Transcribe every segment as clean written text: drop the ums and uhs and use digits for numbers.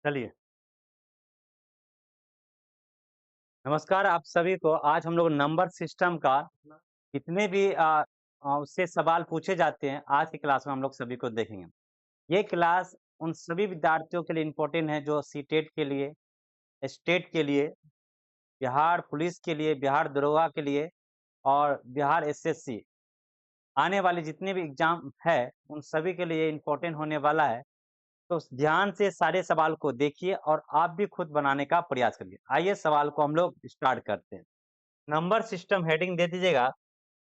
चलिए, नमस्कार आप सभी को। आज हम लोग नंबर सिस्टम का जितने भी उससे सवाल पूछे जाते हैं, आज की क्लास में हम लोग सभी को देखेंगे। ये क्लास उन सभी विद्यार्थियों के लिए इम्पोर्टेंट है जो सीटेट के लिए, स्टेट के लिए, बिहार पुलिस के लिए, बिहार दरोगा के लिए और बिहार एसएससी आने वाले जितने भी एग्ज़ाम है, उन सभी के लिए इम्पोर्टेंट होने वाला है। तो ध्यान से सारे सवाल को देखिए और आप भी खुद बनाने का प्रयास करिए। आइए सवाल को हम लोग स्टार्ट करते हैं। नंबर सिस्टम हेडिंग दे दीजिएगा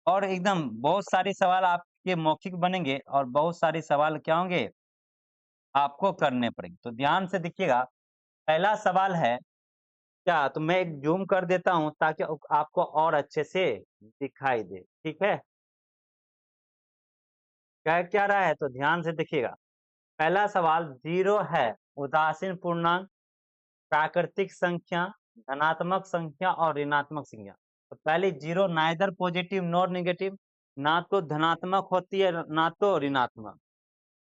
और एकदम बहुत सारे सवाल आपके मौखिक बनेंगे और बहुत सारे सवाल क्या होंगे आपको करने पड़ेंगे। तो ध्यान से देखिएगा। पहला सवाल है क्या, तो मैं एक जूम कर देता हूं ताकि आपको और अच्छे से दिखाई दे। ठीक है, कह क्या रहा है तो ध्यान से देखिएगा। पहला सवाल जीरो है उदासीन पूर्णांक, प्राकृतिक संख्या, धनात्मक संख्या और ऋणात्मक संख्या। तो पहले zero neither positive nor negative, ना तो धनात्मक होती है ना तो ऋणात्मक।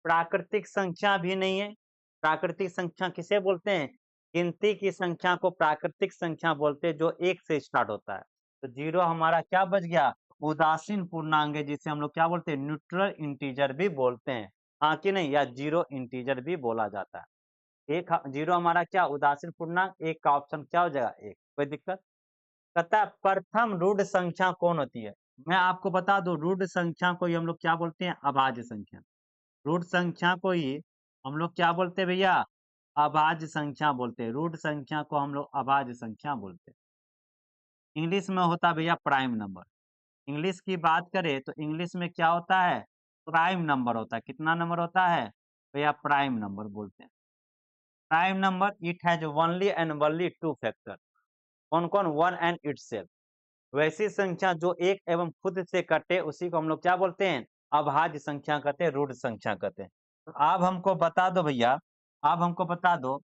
प्राकृतिक संख्या भी नहीं है। प्राकृतिक संख्या किसे बोलते हैं? गिनती की संख्या को प्राकृतिक संख्या बोलते हैं जो एक से स्टार्ट होता है। तो जीरो हमारा क्या बच गया? उदासीन पूर्णांक है जिसे हम लोग क्या बोलते हैं? न्यूट्रल इंटीजर भी बोलते हैं। हाँ कि नहीं? या जीरो इंटीजर भी बोला जाता है। एक जीरो हमारा क्या उदासीन पूर्णांक, एक का ऑप्शन क्या हो जाएगा? एक। कोई दिक्कत? कहता है प्रथम रूढ़ संख्या कौन होती है? मैं आपको बता दूं, रूढ़ संख्या को ही हम लोग क्या बोलते हैं? अभाज्य संख्या। रूढ़ संख्या को ही हम लोग क्या बोलते हैं भैया? अभाज्य संख्या बोलते हैं। रूढ़ संख्या को हम लोग अभाज्य संख्या बोलते हैं। इंग्लिश में होता है भैया प्राइम नंबर। इंग्लिश की बात करें तो इंग्लिश में क्या होता है? प्राइम नंबर होता है। कितना नंबर होता है भैया? प्राइम नंबर बोलते हैं। Prime number it has only and only two factor. कौन कौन? One and itself. वैसी संख्या जो एक एवं खुद से कटे उसी को हम लोग क्या बोलते हैं? अभाज्य संख्या कहते हैं, रूढ़ संख्या कहते हैं। तो आप हमको बता दो भैया, आप हमको बता दो,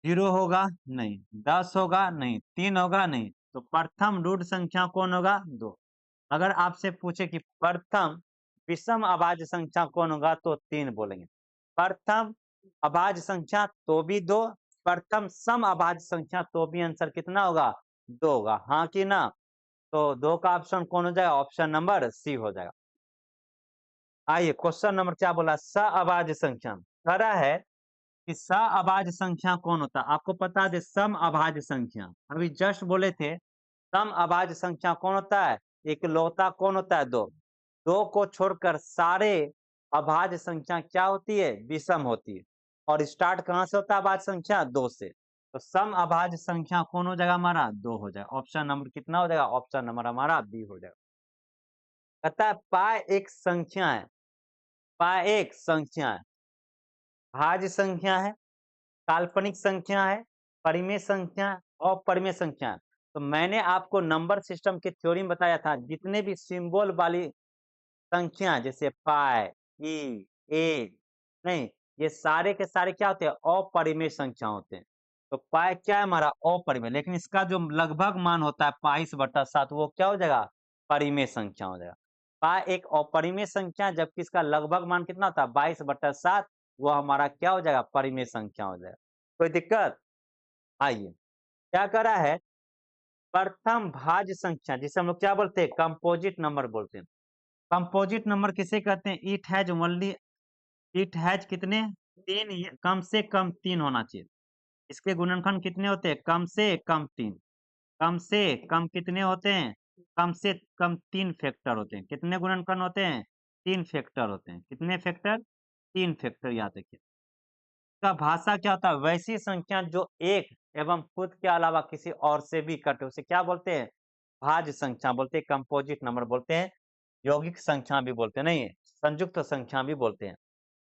0 होगा? नहीं। 10 होगा? नहीं। 3 होगा? नहीं। तो प्रथम रूढ़ संख्या कौन होगा? 2। अगर आपसे पूछे कि प्रथम विषम अभाज्य संख्या कौन होगा तो 3 बोलेंगे। प्रथम अभाज्य संख्या तो भी 2, प्रथम सम अभाज्य संख्या तो भी आंसर कितना होगा? 2 होगा। हाँ कि ना? तो 2 का ऑप्शन कौन हो जाएगा? ऑप्शन नंबर सी हो जाएगा। आइए क्वेश्चन नंबर क्या बोला? स अभाज्य संख्या कह रहा है कि स अभाज्य संख्या कौन होता है? आपको बता दे सम अभाज्य संख्या अभी जस्ट बोले थे। सम अभाज्य संख्या कौन होता है? इकलौता कौन होता है? 2। 2 को छोड़कर सारे अभाज्य संख्या क्या होती है? विषम होती है। और स्टार्ट कहाँ से होता है अभाज्य संख्या? 2 से। तो सम अभाज्य संख्या कौन हो जाएगा हमारा? 2 हो जाएगा। ऑप्शन नंबर कितना हो जाएगा? ऑप्शन नंबर हमारा बी हो जाएगा। कहता है पाई एक संख्या है। पाई एक संख्या है, भाज्य संख्या है, काल्पनिक संख्या है, परिमेय संख्या है, अपरिमेय संख्या है। तो मैंने आपको नंबर सिस्टम की थ्योरी में बताया था जितने भी सिंबल वाली संख्या जैसे पाई, ई, ए, नहीं, ये सारे के सारे क्या होते हैं? अपरिमेय संख्या होते हैं। तो पाई क्या है हमारा? अपरिमेय। लेकिन इसका जो लगभग मान होता है 22/7 वो क्या हो जाएगा? परिमेय संख्या हो जाएगा। पाई एक अपरिमेय संख्या जबकि इसका लगभग मान कितना होता है? 22/7। वो हमारा क्या हो जाएगा? परिमेय संख्या हो जाएगा। कोई दिक्कत? आइए, क्या कह रहा है? प्रथम भाज्य संख्या जिसे हम लोग क्या बोलते हैं? कंपोजिट नंबर बोलते हैं। कंपोजिट नंबर किसे कहते हैं? It has only, it has कितने? 3, कम से कम 3 होना चाहिए। इसके गुणनखंड कितने होते हैं? कम से कम 3। कम से कम कितने होते हैं? कम से कम 3 फैक्टर होते हैं। कितने गुणनखंड होते हैं? 3 फैक्टर होते हैं। कितने फैक्टर? 3 फैक्टर याद रखिए। का भाषा क्या होता है? वैसी संख्या जो एक एवं खुद के अलावा किसी और से भी कटे उसे क्या बोलते हैं? भाज्य संख्या बोलते हैं, कंपोजिट नंबर बोलते हैं, यौगिक संख्या भी बोलते हैं, नहीं संयुक्त संख्या भी बोलते हैं।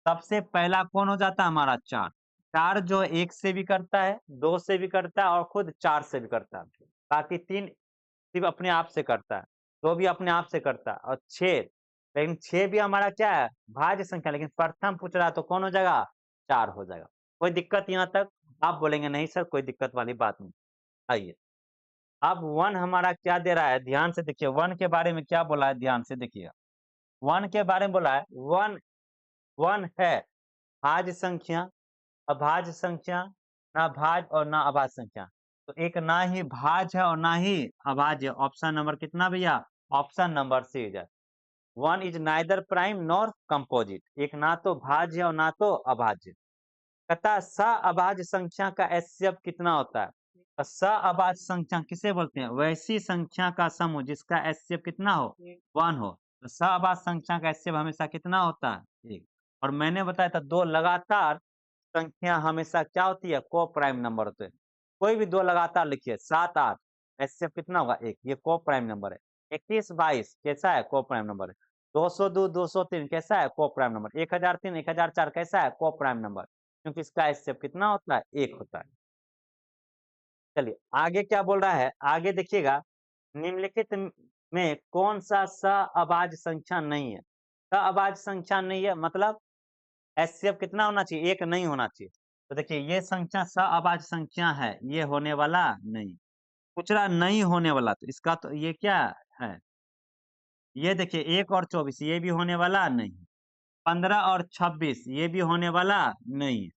सबसे पहला कौन हो जाता है हमारा? 4। 4 जो 1 से भी करता है, 2 से भी करता है और खुद 4 से भी करता है। बाकी 3 सिर्फ अपने आप से करता है, 2 भी अपने आप से करता है और 6, लेकिन 6 भी हमारा क्या है? भाज्य संख्या। लेकिन प्रथम पूछ रहा है तो कौन हो जाएगा? 4 हो जाएगा। कोई दिक्कत यहाँ तक? आप बोलेंगे नहीं सर कोई दिक्कत वाली बात नहीं। आइए, अब 1 हमारा क्या दे रहा है? ध्यान से देखिए 1 के बारे में क्या बोला है, ध्यान से देखिएगा। 1 के बारे में बोला है 1, 1 है भाज्य संख्या, अभाज्य संख्या, ना भाज्य और ना अभाज्य संख्या। तो एक ना ही भाज्य है और ना ही अभाज्य। ऑप्शन नंबर कितना भैया? Option number C is one is neither prime nor composite. एक ना तो भाज्य और ना तो अभाज्य। कहता सअभाज्य संख्या का एचसीएफ कितना होता है? तो सअभाज्य संख्या किसे बोलते हैं? वैसी संख्या का समूह जिसका एचसीएफ कितना हो? 1 हो। तो सअभाज्य संख्या का एचसीएफ हमेशा कितना होता है? 1। और मैंने बताया था दो लगातार संख्या हमेशा क्या होती है? को प्राइम नंबर होते हैं। कोई भी दो लगातार लिखिए, 7 8, एचसीएफ कितना होगा? 1। ये को प्राइम नंबर है। 21 22 कैसा है? को प्राइम नंबर है। 202 203 कैसा है? को प्राइम नंबर। 1003 1004 कैसा है? को प्राइम नंबर। क्योंकि इसका एचसीएफ कितना होता है? 1 होता है। चलिए आगे क्या बोल रहा है? आगे देखिएगा, निम्नलिखित में कौन सा सअभाज्य संख्या नहीं है? सअभाज्य संख्या नहीं है मतलब एचसीएफ कितना होना चाहिए? 1 नहीं होना चाहिए। तो देखिए ये संख्या सअभाज्य संख्या है, ये होने वाला नहीं। पूछ रहा नहीं होने वाला, तो इसका तो ये क्या है? ये देखिए 1 और 24 ये भी होने वाला नहीं। 15 और 26 ये भी होने वाला नहीं।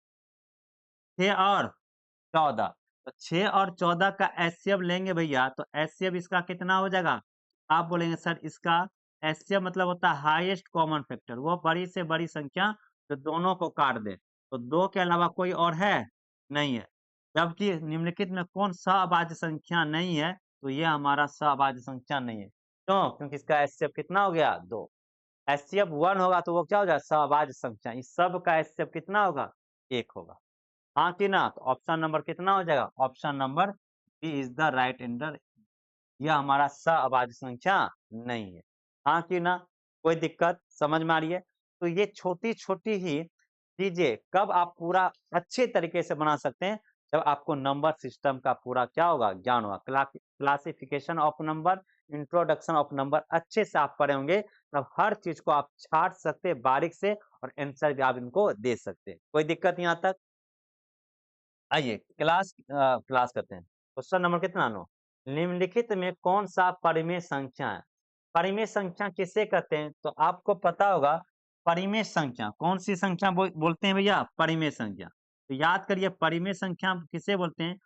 6 और 14, तो 6 और 14 का एचसीएफ लेंगे भैया, तो एचसीएफ इसका कितना हो जाएगा? आप बोलेंगे सर इसका एचसीएफ मतलब होता है हाईएस्ट कॉमन फैक्टर, वो बड़ी से बड़ी संख्या जो दोनों को काट दे। तो 2 के अलावा कोई और है? नहीं है। जबकि निम्नलिखित में कौन सअभाज्य संख्या नहीं है? तो ये हमारा सअभाज्य संख्या नहीं है। क्यों? क्योंकि इसका एचसीएफ कितना हो गया? 2। एचसीएफ 1 होगा तो वो क्या हो जाएगा? सअभाज्य संख्या। इस सब का एचसीएफ कितना होगा? 1 होगा। हाँ कि ना? तो ऑप्शन नंबर कितना हो जाएगा? Option number B is the right answer. यह हमारा सअभाज्य संख्या नहीं है। हाँ कि ना? कोई दिक्कत? समझ में आ रही है? तो ये छोटी-छोटी ही चीजें कब आप पूरा अच्छे तरीके से बना सकते हैं? जब आपको नंबर सिस्टम का पूरा क्या होगा? ज्ञान होगा। Classification of number, introduction of number अच्छे से आप पढ़े होंगे, तब हर चीज को आप छाट सकते हैं बारीक से, और आंसर भी आप इनको दे सकते हैं। कोई दिक्कत यहाँ तक? आइए क्लास करते हैं। क्वेश्चन नंबर कितना? 9। निम्नलिखित में कौन सा परिमेय संख्या है? परिमेय संख्या किसे कहते हैं? तो आपको पता होगा परिमेय संख्या कौन सी संख्या बोलते हैं भैया? परिमेय संख्या। तो याद करिए परिमेय संख्या किसे बोलते हैं?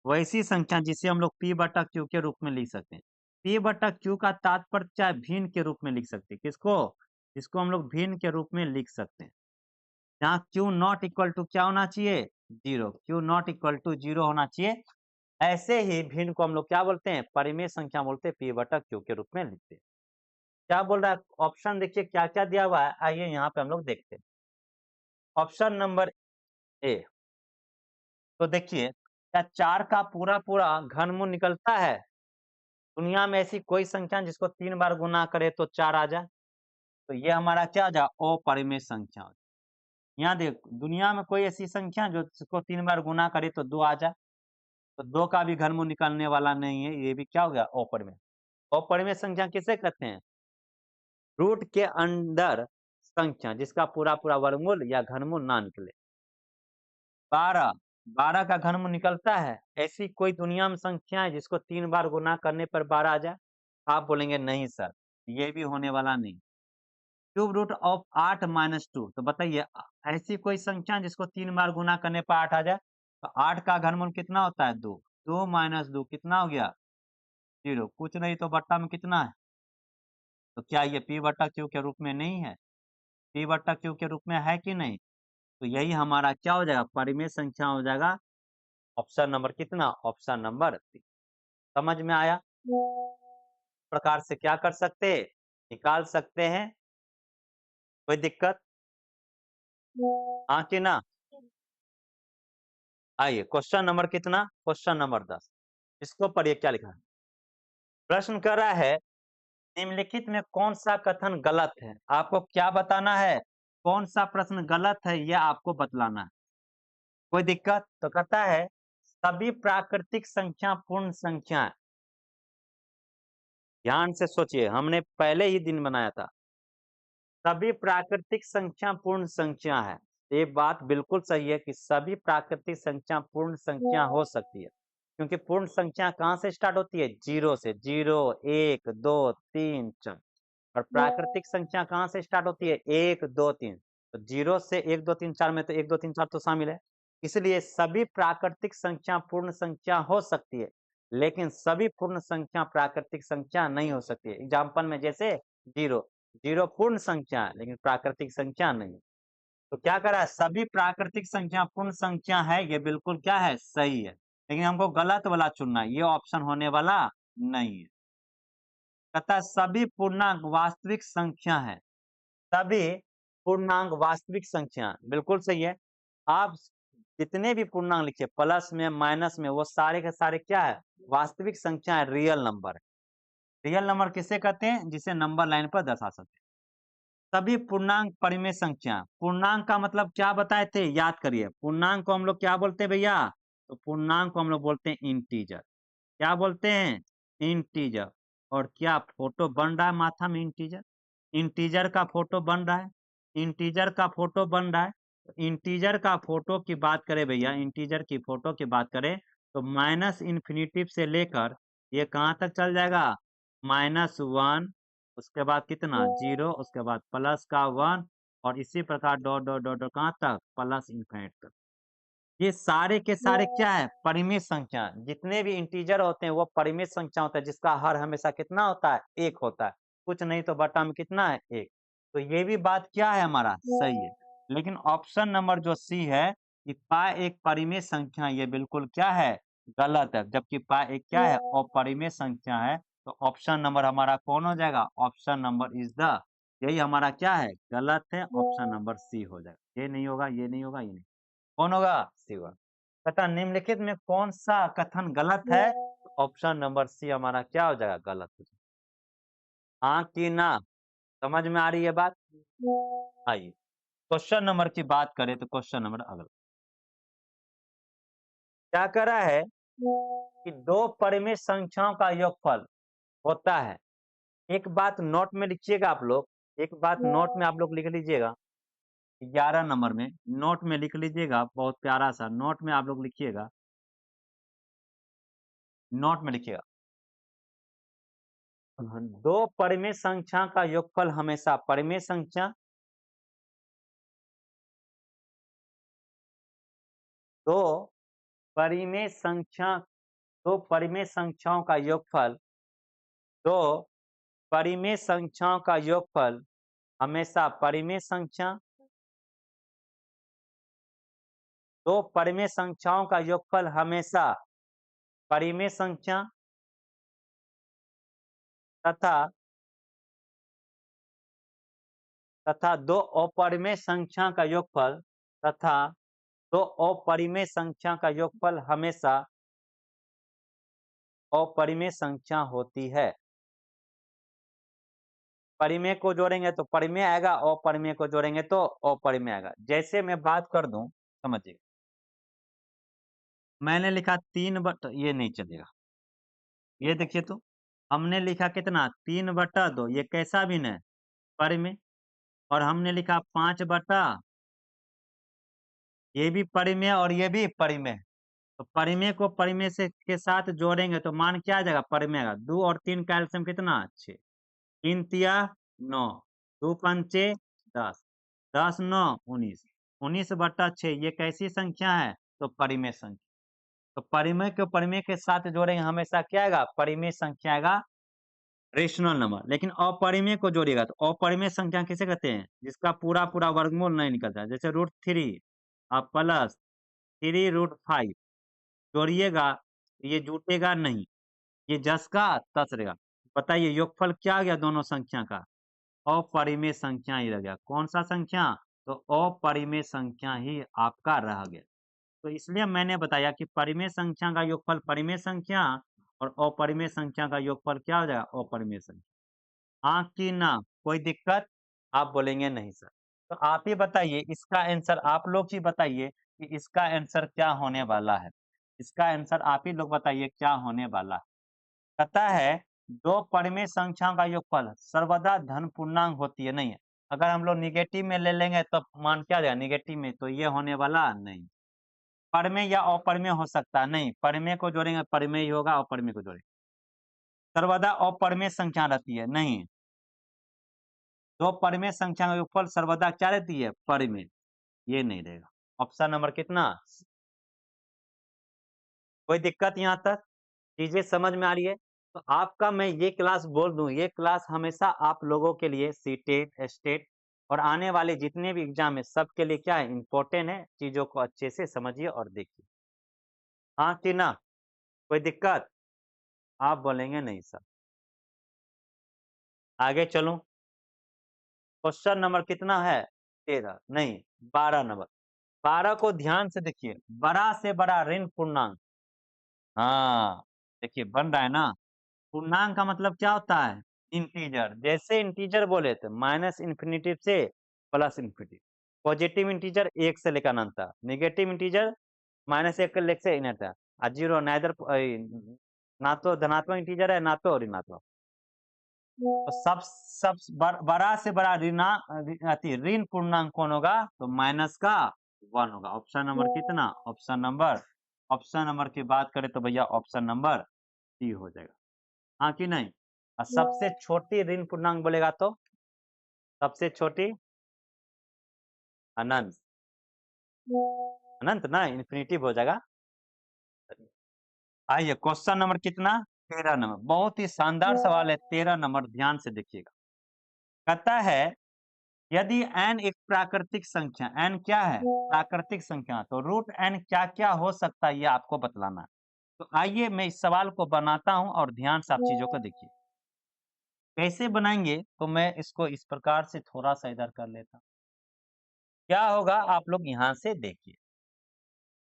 वैसी संख्या जिसे हम लोग p/q के रूप में लिख सकते हैं। p/q का तात्पर्य चाहे भिन्न के रूप में लिख सकते हैं। किसको? इसको हम लोग भिन्न के रूप में लिख सकते हैं। जहाँ Q नॉट इक्वल टू क्या होना चाहिए? 0। Q नॉट इक्वल टू 0 होना चाहिए। ऐसे ही भिन्न को हम लोग क्या बोलते हैं? परिमेय संख्या बोलते हैं, p/q के रूप में लिखते हैं। क्या बोल रहा है? ऑप्शन देखिए क्या-क्या दिया हुआ है। आइए यहाँ पे हम लोग देखते हैं। ऑप्शन नंबर ए, तो देखिए क्या 4 का पूरा-पूरा घनमूल निकलता है? दुनिया में ऐसी कोई संख्या जिसको 3 बार गुना करे तो 4 आ जाए? तो ये हमारा क्या आ जाए? अपरिमेय संख्या। यहाँ देख, दुनिया में कोई ऐसी संख्या जो जिसको 3 बार गुना करे तो 2 आ जाए? तो 2 का भी घनमूल निकालने वाला नहीं है, ये भी क्या हो गया? अपरिमेय। अपरिमेय संख्या किसे कहते हैं? रूट के अंदर संख्या जिसका पूरा-पूरा वर्गमूल या घनमूल ना निकले। 12, 12 का घनमूल निकलता है? ऐसी कोई दुनिया में संख्या है जिसको 3 बार गुना करने पर 12 आ जाए? आप बोलेंगे नहीं सर, ये भी होने वाला नहीं। क्यूब रूट ऑफ 8 माइनस 2, तो बताइए ऐसी कोई संख्या जिसको 3 बार गुना करने पर 8 आ जाए? तो 8 का घनमूल कितना होता है? 2। 2 माइनस 2 कितना हो गया? 0। कुछ नहीं तो बट्टा में कितना है? तो क्या ये p/q के रूप में नहीं है? p/q के रूप में है कि नहीं? तो यही हमारा क्या हो जाएगा? परिमेय संख्या हो जाएगा। ऑप्शन नंबर कितना? Option number 3। समझ में आया? प्रकार से क्या कर सकते हैं? निकाल सकते हैं। कोई दिक्कत? हाँ कि ना? आइए क्वेश्चन नंबर कितना? Question number 10। इसको पढ़िए क्या लिखा है। प्रश्न कर रहा है निम्नलिखित में कौन सा कथन गलत है? आपको क्या बताना है? कौन सा प्रश्न गलत है यह आपको बतलाना है। कोई दिक्कत? तो कहता है सभी प्राकृतिक संख्या पूर्ण संख्या है। ध्यान से सोचिए, हमने पहले ही दिन बनाया था। सभी प्राकृतिक संख्या पूर्ण संख्या है। ये बात बिल्कुल सही है कि सभी प्राकृतिक संख्या पूर्ण संख्या हो सकती है, क्योंकि पूर्ण संख्या कहाँ से स्टार्ट होती है? 0 से। 0 1 2 3 4। और प्राकृतिक संख्या कहाँ से स्टार्ट होती है? 1 2 3। तो 0 से 1 2 3 4 में तो 1 2 3 4 तो शामिल है। इसलिए सभी प्राकृतिक संख्या पूर्ण संख्या हो सकती है, लेकिन सभी पूर्ण संख्या प्राकृतिक संख्या नहीं हो सकती है। एग्जाम्पल में जैसे 0, 0 पूर्ण संख्या है लेकिन प्राकृतिक संख्या नहीं। तो क्या करा है, सभी प्राकृतिक संख्या पूर्ण संख्या है, ये बिल्कुल क्या है, सही है। लेकिन हमको गलत वाला चुनना है, ये ऑप्शन होने वाला नहीं है। कहता है सभी पूर्णांक वास्तविक संख्या है। सभी पूर्णांक वास्तविक संख्या बिल्कुल सही है। आप जितने भी पूर्णांक लिखिए, प्लस में माइनस में, वो सारे के सारे क्या है, वास्तविक संख्या है, रियल नंबर है। रियल नंबर किसे कहते हैं, जिसे नंबर लाइन पर दर्शा सकते हैं। सभी पूर्णांक परिमेय संख्या। पूर्णांक का मतलब क्या बताए थे, याद करिए। पूर्णांक को हम लोग क्या बोलते हैं भैया, तो पूर्णांक को हम लोग बोलते हैं इंटीजर। क्या बोलते हैं, इंटीजर। और क्या फोटो बन रहा है माथा में, इंटीजर, इंटीजर का फोटो बन रहा है, इंटीजर का फोटो बन रहा है। इंटीजर का फोटो की बात करें भैया, इंटीजर की फोटो की बात करें तो माइनस इन्फिनिटी से लेकर ये कहाँ तक चल जाएगा, -1, उसके बाद कितना 0, उसके बाद प्लस का 1, और इसी प्रकार डॉट डॉट डॉट डॉट कहाँ तक, प्लस इन्फिनिट तक। ये सारे के सारे क्या है, परिमित संख्या। जितने भी इंटीजर होते हैं वो परिमित संख्या होता है, जिसका हर हमेशा कितना होता है, 1 होता है। कुछ नहीं तो बटा में कितना है, 1। तो ये भी बात क्या है, हमारा सही है। लेकिन ऑप्शन नंबर जो सी है कि पाई एक परिमेय संख्या, ये बिल्कुल क्या है, गलत है। जबकि पाई एक क्या है, अपरिमेय संख्या है। तो ऑप्शन नंबर हमारा कौन हो जाएगा, ऑप्शन नंबर इज द, यही हमारा क्या है, गलत है। ऑप्शन नंबर सी हो जाएगा। ये नहीं होगा, ये नहीं होगा, ये नहीं, कौन होगा, सी होगा। तथा निम्नलिखित में कौन सा कथन गलत है, तो ऑप्शन नंबर सी हमारा क्या हो जाएगा, गलत हो जाएगा। हाँ कि ना, समझ में आ रही है बात। आइए क्वेश्चन नंबर की बात करें तो क्वेश्चन नंबर अगला क्या कर रहा है कि दो परिमेय संख्याओं का योगफल होता है। एक बात नोट में लिखिएगा आप लोग, एक बात नोट में आप लोग लिख लीजिएगा, 11 नंबर में नोट में लिख लीजिएगा, बहुत प्यारा सा नोट में आप लोग लिखिएगा, नोट में लिखिएगा। दो परिमेय संख्या का योगफल हमेशा परिमेय संख्या, दो परिमेय संख्या, दो परिमेय संख्याओं का योगफल, दो परिमेय संख्याओं का योगफल हमेशा परिमेय संख्या, दो परिमेय संख्याओं का योगफल हमेशा परिमेय संख्या तथा दो अपरिमेय संख्या का योगफल, तथा दो अपरिमेय संख्या का योगफल हमेशा अपरिमेय संख्या होती है। परिमेय को जोड़ेंगे तो परिमेय आएगा, अपरिमेय को जोड़ेंगे तो अपरिमेय आएगा। जैसे मैं बात कर दूं, समझिए, मैंने लिखा 3/, ये नहीं चलेगा। ये देखिए तो हमने लिखा कितना, 3/2, ये कैसा भी नहीं, परिमेय। और हमने लिखा 5/, ये भी परिमेय और ये भी परिमेय। तो परिमेय को परिमेय से के साथ जोड़ेंगे तो मान क्या आ जाएगा, परिमेय आएगा। 2 और 3 का एलसीएम कितना, 6, 3 तिया 9, 2 पंचे 10, 10 9 19, 19/6, ये कैसी संख्या है, तो परिमेय संख्या। तो परिमेय को परिमेय के साथ जोड़ेंगे हमेशा क्या आएगा, परिमेय संख्या आएगा, रेशनल नंबर। लेकिन अपरिमेय को जोड़िएगा तो अपरिमेय संख्या किसे कहते हैं, जिसका पूरा पूरा वर्गमूल नहीं निकलता है। जैसे √3 अब प्लस 3√5 जोड़िएगा, ये जुटेगा नहीं, ये जस का तस रहेगा। बताइए योगफल क्या आ गया दोनों संख्या का, अपरिमेय संख्या ही रह गया। कौन सा संख्या, तो अपरिमेय संख्या ही आपका रह गया। तो इसलिए मैंने बताया कि परिमेय संख्या का योगफल परिमेय संख्या और अपरिमेय संख्या का योगफल क्या हो जाएगा, अपरिमेय संख्या। हाँ कि ना, कोई दिक्कत, आप बोलेंगे नहीं सर। तो आप ही बताइए इसका आंसर, आप लोग ही बताइए कि इसका आंसर क्या होने वाला है। इसका आंसर आप ही लोग बताइए क्या होने वाला है। कहता है दो परिमेय संख्याओं का योगफल सर्वदा धन पूर्णांक होती है, नहीं है। अगर हम लोग निगेटिव में ले लेंगे तो मान क्या जाएगा, निगेटिव में, तो ये होने वाला नहीं। परिमेय या अपरिमेय हो सकता है, नहीं, परिमेय को जोड़ेंगे परिमेय ही होगा, अपरिमेय को जोड़ेंगे सर्वदा अपरिमेय संख्या रहती है, नहीं। तो परिमेय संख्या का योगफल सर्वदा क्या रहती है? परिमेय। ये नहीं रहेगा। ऑप्शन नंबर कितना? कोई दिक्कत यहाँ तक? चीजें समझ में आ रही है? तो आपका मैं ये क्लास बोल दूं, ये क्लास हमेशा आप लोगों के लिए सीटेट, स्टेट और आने वाले जितने भी एग्जाम है सबके लिए क्या है? इम्पोर्टेंट है। चीजों को अच्छे से समझिए और देखिए। हाँ कि ना? कोई दिक्कत? आप बोलेंगे नहीं सर। आगे चलूं। क्वेश्चन नंबर कितना है? 13 नहीं, 12 नंबर। 12 को ध्यान से देखिए। बड़ा से बड़ा ऋण पूर्णांक। हाँ, देखिए बन रहा है ना। पूर्णांक का मतलब क्या होता है? इंटीजर। जैसे इंटीजर बोले तो माइनस इन्फिनिटी से प्लस इन्फिनिटी। पॉजिटिव इंटीजर 1 से लेकर अनंत तक, नेगेटिव इंटीजर -1 लेकर से इनर तक। और जीरो नाइदर ना तो धनात्मक इंटीजर है ना तो ऋणात्मक। तो सब बड़ा से बड़ा ऋण पूर्णांक कौन होगा? तो माइनस का 1 होगा। ऑप्शन नंबर कितना? ऑप्शन नंबर की बात करें तो भैया ऑप्शन नंबर डी हो जाएगा। हाँ कि नहीं? और सबसे छोटी ऋण पूर्णांक बोलेगा तो सबसे छोटी अनंत। अनंत ना, इन्फिनिटिव हो जाएगा। आइए क्वेश्चन नंबर कितना? 13 नंबर। बहुत ही शानदार सवाल है। 13 नंबर ध्यान से देखिएगा। कहता है यदि n एक प्राकृतिक संख्या, n क्या है? प्राकृतिक संख्या, तो रूट n क्या क्या हो सकता है ये आपको बतलाना है। तो आइए मैं इस सवाल को बनाता हूं और ध्यान से आप चीजों को देखिए। कैसे बनाएंगे? तो मैं इसको इस प्रकार से थोड़ा सा इधर कर लेता हूं। क्या होगा आप लोग यहां से देखिए,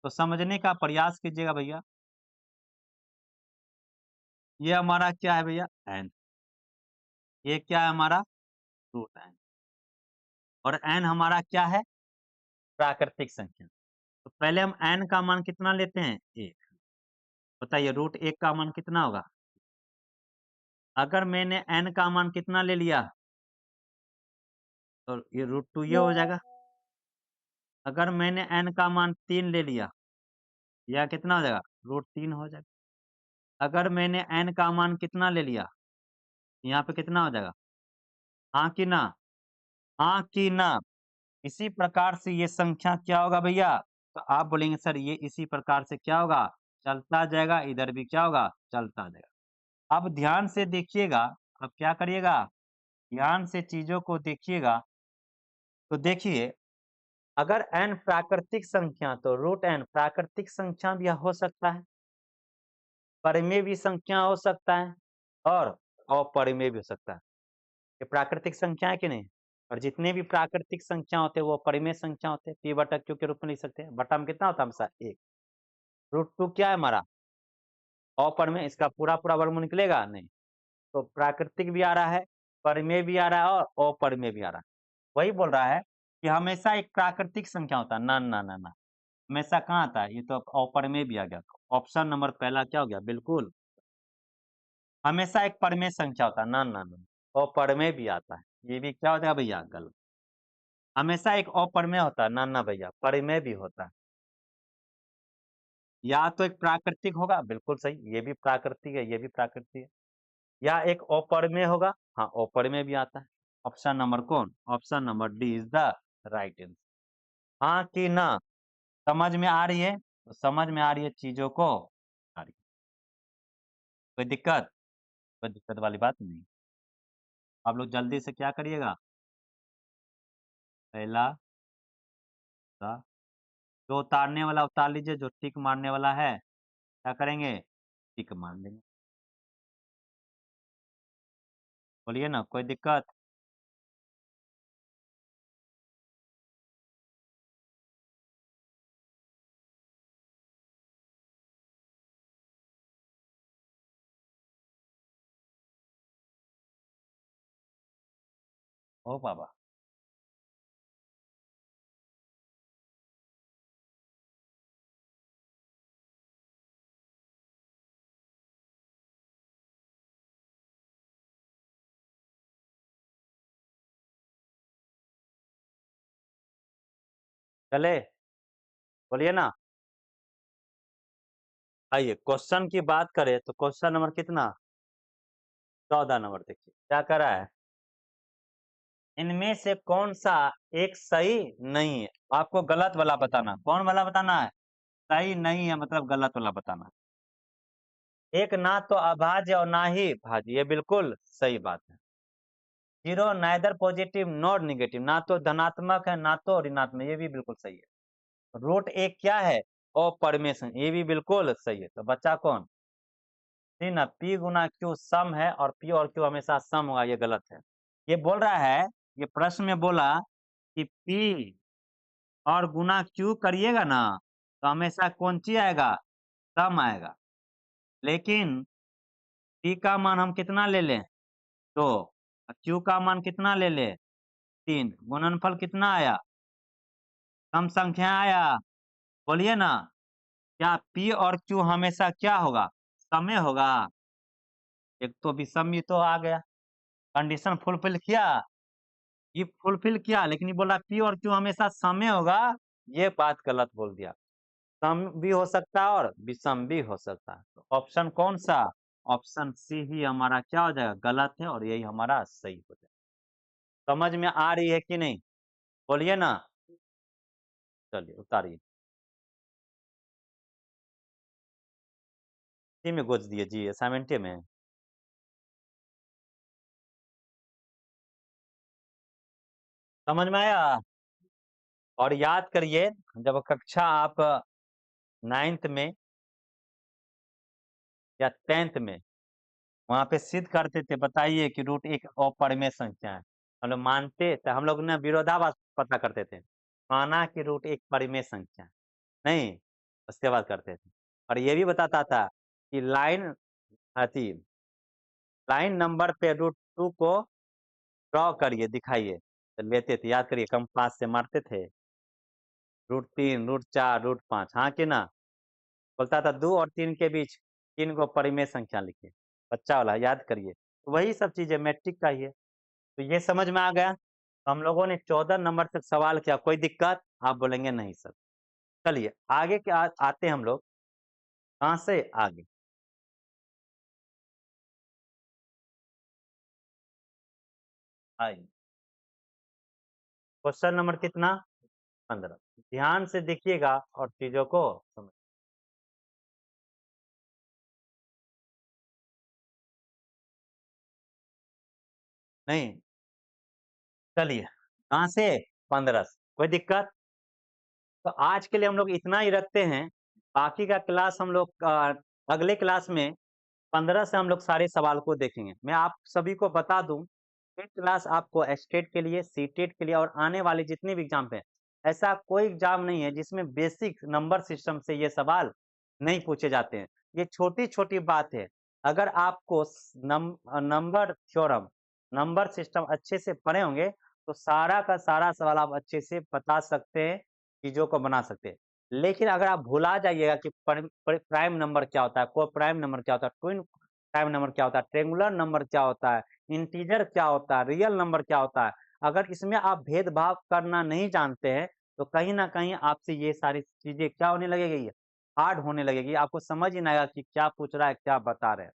तो समझने का प्रयास कीजिएगा भैया। ये हमारा क्या है भैया? n। ये क्या है हमारा? Root n। और n हमारा क्या है? प्राकृतिक संख्या। तो पहले हम n का मान कितना लेते हैं? 1। बताइए रूट 1 का मान कितना होगा? अगर मैंने n का मान कितना ले लिया तो ये रूट 2 ये हो जाएगा। अगर मैंने n का मान 3 ले लिया, यह कितना हो जाएगा? रूट 3 हो जाएगा। अगर मैंने n का मान कितना ले लिया, यहाँ पे कितना हो जाएगा? हाँ कि ना? हाँ कि ना? इसी प्रकार से ये संख्या क्या होगा भैया? तो आप बोलेंगे सर ये इसी प्रकार से क्या होगा? चलता जाएगा। इधर भी क्या होगा? चलता जाएगा। अब ध्यान से देखिएगा। अब क्या करिएगा? ध्यान से चीजों को देखिएगा। तो देखिए, अगर n प्राकृतिक संख्या तो रूट n प्राकृतिक संख्या भी हो सकता है, परिमेय भी संख्या हो सकता है और अपरिमेय भी हो सकता है। ये प्राकृतिक संख्या है कि नहीं? और जितने भी प्राकृतिक संख्या होते हैं वो परिमेय संख्या होते हैं। p बटा q के रूप में लिख सकते हैं। बटा में कितना होता है हमेशा? 1। रूट 2 क्या है हमारा? अपरिमेय। इसका पूरा पूरा वर्गमूल निकलेगा नहीं। तो प्राकृतिक भी आ रहा है, परिमेय भी आ रहा है और अपरिमेय भी आ रहा है। वही बोल रहा है कि हमेशा एक प्राकृतिक संख्या होता है। ना ना ना ना, हमेशा कहाँ आता है? ये तो अपरिमेय भी आ गया। ऑप्शन नंबर पहला क्या हो गया? बिल्कुल। हमेशा एक परिमेय संख्या होता है। ना ना ना, अपरिमेय भी आता है। ये भी क्या हो जाएगा भैया? गलत। हमेशा एक अपरिमेय होता है। ना ना भैया, परिमेय भी होता है। या तो एक प्राकृतिक होगा, बिल्कुल सही, ये भी प्राकृतिक है, ये भी प्राकृतिक है। या एक अपरिमेय होगा, हाँ अपरिमेय भी आता है। ऑप्शन नंबर कौन? Option number D is the right answer. हाँ कि ना? समझ में आ रही है? तो समझ में आ रही है चीजों को? आ रही है। कोई दिक्कत? कोई दिक्कत वाली बात नहीं। आप लोग जल्दी से क्या करिएगा? पहला सा, जो उतारने वाला उतार लीजिए, जो टिक मारने वाला है क्या करेंगे? टिक मार लेंगे। बोलिए ना, कोई दिक्कत? ओ बाबा। चले, बोलिए ना। आइए क्वेश्चन की बात करें तो क्वेश्चन नंबर कितना? 14 नंबर देखिए क्या कर रहा है। इनमें से कौन सा एक सही नहीं है, आपको गलत वाला बताना। कौन वाला बताना है? सही नहीं है मतलब गलत वाला बताना। एक ना तो अभाज्य और ना ही भाज्य, ये बिल्कुल सही बात है। Zero neither positive nor negative, ना तो धनात्मक है ना तो ऋणात्मक, ये भी बिल्कुल सही है। रूट एक क्या है? अपरिमेय, ये भी बिल्कुल सही है। तो बच्चा कौन? ना पी गुना क्यू सम है और पी और क्यू हमेशा सम होगा, ये गलत है। ये बोल रहा है, ये प्रश्न में बोला कि पी और गुना क्यू करिएगा ना तो हमेशा कौन ची आएगा? सम आएगा। लेकिन पी का मान हम कितना ले लें? 2। क्यू का मान कितना ले ले? 3। गुणनफल कितना आया? सम संख्या आया। बोलिए ना, क्या पी और क्यू हमेशा क्या होगा? समय होगा। एक तो विषम तो आ गया, कंडीशन फुलफिल किया, ये फुलफिल किया, लेकिन ये बोला पी और क्यू हमेशा समय होगा, ये बात गलत बोल दिया। सम भी हो सकता है और विषम भी हो सकता है। तो ऑप्शन कौन सा? ऑप्शन सी ही हमारा क्या हो जाएगा? गलत है, और यही हमारा सही हो जाएगा। समझ में आ रही है कि नहीं? बोलिए ना। चलिए उतारिए। इसी में गोच दिए जी, असाइनमेंटे में। समझ में आया? और याद करिए, जब कक्षा आप 9th में या 10th में वहां पे सिद्ध करते थे, बताइए कि रूट एक अपरिमेय संख्या है, हम लोग मानते थे, हम लोग ने विरोधाभास पता करते थे, माना कि रूट एक परिमेय संख्या है। नहीं, उसके बाद करते थे। और ये भी बताता था कि अति लाइन नंबर पे रूट टू को ड्रॉ करिए, दिखाइए, तो लेते थे। याद करिए, कंपास से मारते थे। रूट 3, रूट 4, रूट 5, हाँ कि ना? बोलता था 2 और 3 के बीच 3 को परिमेय संख्या लिखिए, बच्चा वाला याद करिए। तो वही सब चीजें मैट्रिक का ही है। तो ये समझ में आ गया। तो हम लोगों ने 14 नंबर तक सवाल किया, कोई दिक्कत? आप बोलेंगे नहीं सर। चलिए आगे क्या आते हैं हम लोग, कहाँ से आगे? आइए, क्वेश्चन नंबर कितना? 15। ध्यान से देखिएगा और चीजों को समझ। नहीं, चलिए, कहाँ से? 15 से। कोई दिक्कत? तो आज के लिए हम लोग इतना ही रखते हैं। बाकी का क्लास हम लोग अगले क्लास में 15 से हम लोग सारे सवाल को देखेंगे। मैं आप सभी को बता दूं, ये क्लास आपको स्टेट के लिए, सीटेट के लिए और आने वाले जितने भी एग्जाम पे, ऐसा कोई एग्जाम नहीं है जिसमें बेसिक नंबर सिस्टम से ये सवाल नहीं पूछे जाते हैं। ये छोटी छोटी बात है। अगर आपको नंबर थ्योरम, नंबर सिस्टम अच्छे से पढ़े होंगे तो सारा का सारा सवाल आप अच्छे से बता सकते हैं, चीजों को बना सकते हैं। लेकिन अगर आप भुला जाइएगा कि प्राइम नंबर क्या होता है, को प्राइम नंबर क्या होता है, ट्विन प्राइम नंबर क्या होता है, ट्रेंगुलर नंबर क्या होता है, इंटीजर क्या होता है, रियल नंबर क्या होता है, अगर इसमें आप भेदभाव करना नहीं जानते हैं तो कहीं ना कहीं आपसे ये सारी चीजें क्या होने लगेगी? हार्ड होने लगेगी। आपको समझ ही नहीं आएगा कि क्या पूछ रहा है, क्या बता रहे हैं।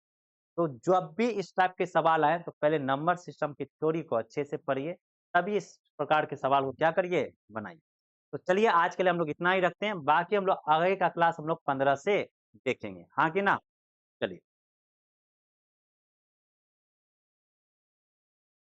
तो जब भी इस टाइप के सवाल आए तो पहले नंबर सिस्टम की थ्योरी को अच्छे से पढ़िए, तभी इस प्रकार के सवाल को क्या करिए? बनाइए। तो चलिए आज के लिए हम लोग इतना ही रखते हैं, बाकी हम लोग आगे का क्लास हम लोग 15 से देखेंगे, हाँ कि ना? चलिए।